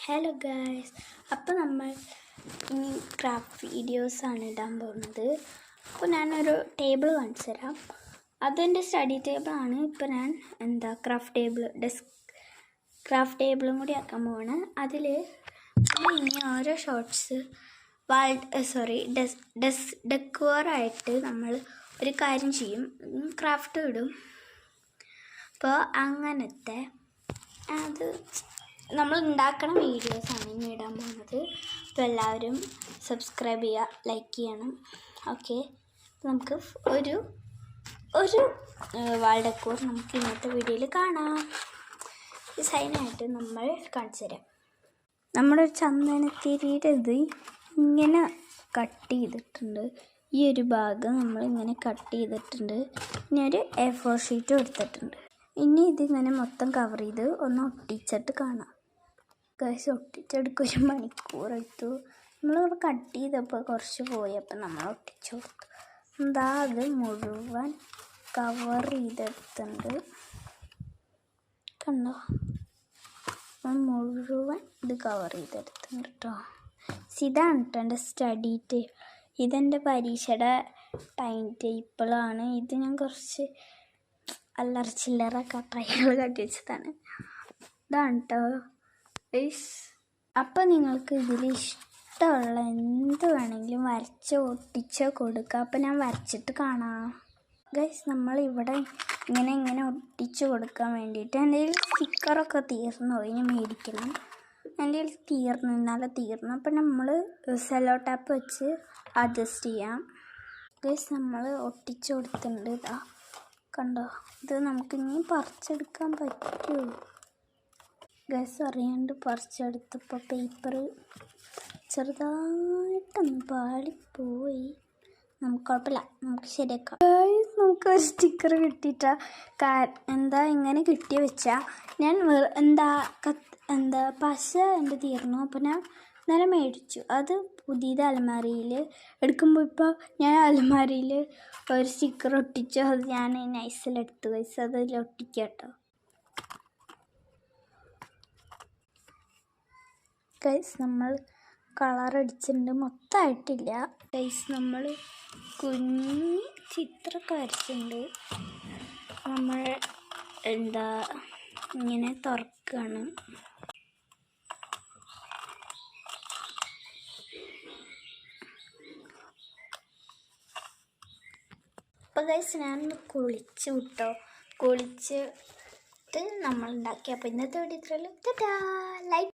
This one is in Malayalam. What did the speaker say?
ഹലോ ഗായ്സ്, അപ്പോൾ നമ്മൾ ഇനി ക്രാഫ്റ്റ് വീഡിയോസാണ് ഇടാൻ പോകുന്നത്. അപ്പോൾ ഞാനൊരു ടേബിൾ കാണിച്ചു തരാം. അതെൻ്റെ സ്റ്റഡി ടേബിളാണ്. ഇപ്പോൾ ഞാൻ ക്രാഫ്റ്റ് ടേബിളും കൂടി ആക്കാൻ പോവാണ്. അതിൽ ഇനി ഓരോ ഷോർട്സ് ഡെക്കോറായിട്ട് നമ്മൾ ഒരു കാര്യം ചെയ്യും, ക്രാഫ്റ്റ് ഇടും. അപ്പോൾ അങ്ങനത്തെ അത് നമ്മൾ ഉണ്ടാക്കണ വീഡിയോസാണ് ഇനി ഇടാൻ പോകുന്നത്. അപ്പോൾ എല്ലാവരും സബ്സ്ക്രൈബ് ചെയ്യുക, ലൈക്ക് ചെയ്യണം. ഓക്കെ, നമുക്ക് ഒരു വാൾ ഡെക്കോർ നമുക്ക് ഇന്നത്തെ വീഡിയോയിൽ കാണാം. ഡിസൈനായിട്ട് നമ്മൾ കാണിച്ചു തരാം. നമ്മുടെ ചന്ദനത്തിരിയുടെ ഇത് ഇങ്ങനെ കട്ട് ചെയ്തിട്ടുണ്ട്. ഈ ഒരു ഭാഗം നമ്മളിങ്ങനെ കട്ട് ചെയ്തിട്ടുണ്ട്. ഇനി ഒരു A4 ഷീറ്റ് എടുത്തിട്ടുണ്ട്. ഇനി ഇതിങ്ങനെ മൊത്തം കവർ ചെയ്ത് ഒന്ന് ഒട്ടിച്ചിട്ട് കാണാം. ഗൈസ്, ഒട്ടിച്ചെടുക്കുക 1 മണിക്കൂർ എടുത്തു. നമ്മളിവിടെ കട്ട് ചെയ്തപ്പോൾ കുറച്ച് പോയപ്പോൾ നമ്മൾ ഒട്ടിച്ചു കൊടുത്തു. എന്താ അത് മുഴുവൻ കവർ ചെയ്തെടുത്തുണ്ട്. കണ്ടോ, മുഴുവൻ ഇത് കവർ ചെയ്തെടുത്തുണ്ട് കേട്ടോ. ഇതാണ് കേട്ടോ എൻ്റെ സ്റ്റഡി ടേബിൾ. ഇതെൻ്റെ പരീക്ഷയുടെ ടൈം ടേബിളാണ്. ഇത് ഞാൻ കുറച്ച് അല്ലറ ചില്ലറ കട്ടകൾ കട്ടി വെച്ചതാണ്. ഇതാണ് കേട്ടോ ഗൈസ്. അപ്പം നിങ്ങൾക്ക് ഇതിൽ ഇഷ്ടമുള്ള എന്ത് വേണമെങ്കിലും വരച്ചോ ഒട്ടിച്ചോ കൊടുക്കുക. അപ്പം ഞാൻ വരച്ചിട്ട് കാണാം ഗൈസ്. നമ്മളിവിടെ ഇങ്ങനെ ഒട്ടിച്ച് കൊടുക്കാൻ വേണ്ടിയിട്ട് എൻ്റെ കയ്യിൽ സ്റ്റിക്കറൊക്കെ തീർന്നു പോയി, ഞാൻ മേടിക്കണം. എൻ്റെ കയ്യിൽ ഇന്നലെ തീർന്നു. അപ്പം നമ്മൾ സെല്ലോ ടാപ്പ് വെച്ച് അഡ്ജസ്റ്റ് ചെയ്യാം ഗൈസ്. നമ്മൾ ഒട്ടിച്ച് കൊടുത്തിട്ടുണ്ട്. ഇതാ കണ്ടോ, ഇത് നമുക്കിനി പറിച്ചെടുക്കാൻ പറ്റുമോ ഗൈസ്? അറിയാണ്ട് പറിച്ചെടുത്തപ്പോൾ പേപ്പർ ചെറുതായിട്ടൊന്ന് പാളിപ്പോയി. നമുക്ക് കുഴപ്പമില്ല, നമുക്ക് ശരിയാക്കാം. നമുക്കൊരു സ്റ്റിക്കർ കിട്ടിയിട്ടാ. എന്താ ഇങ്ങനെ കിട്ടി വെച്ചാൽ ഞാൻ എന്താ പശ എൻ്റെ തീർന്നു. അപ്പോൾ ഞാൻ നേരെ മേടിച്ചു. അത് പുതിയത് അലമാരിയിൽ എടുക്കുമ്പോൾ ഇപ്പോൾ ഞാൻ അലമാരിയിൽ ഒരു സ്റ്റിക്കർ ഒട്ടിച്ചു. അത് ഞാൻ നൈസിലെടുത്തു ഗൈസ്. അതിൽ ഒട്ടിക്കാം കേട്ടോ ഗൈസ്. നമ്മൾ കളറടിച്ചിട്ടുണ്ട്, മൊത്തമായിട്ടില്ല ഗൈസ്. നമ്മൾ കുഞ്ഞ് ചിത്രമൊക്കെ വരച്ചിട്ടുണ്ട്. നമ്മൾ ഇങ്ങനെ തുറക്കുകയാണ്. അപ്പോൾ ഗൈസ്, ഞാനൊന്ന് കുളിച്ചിട്ട് നമ്മൾ ഉണ്ടാക്കി. അപ്പോൾ ഇന്നത്തെ വീഡിയോ ഇത്രയുള്ളൂ. ലൈക്ക്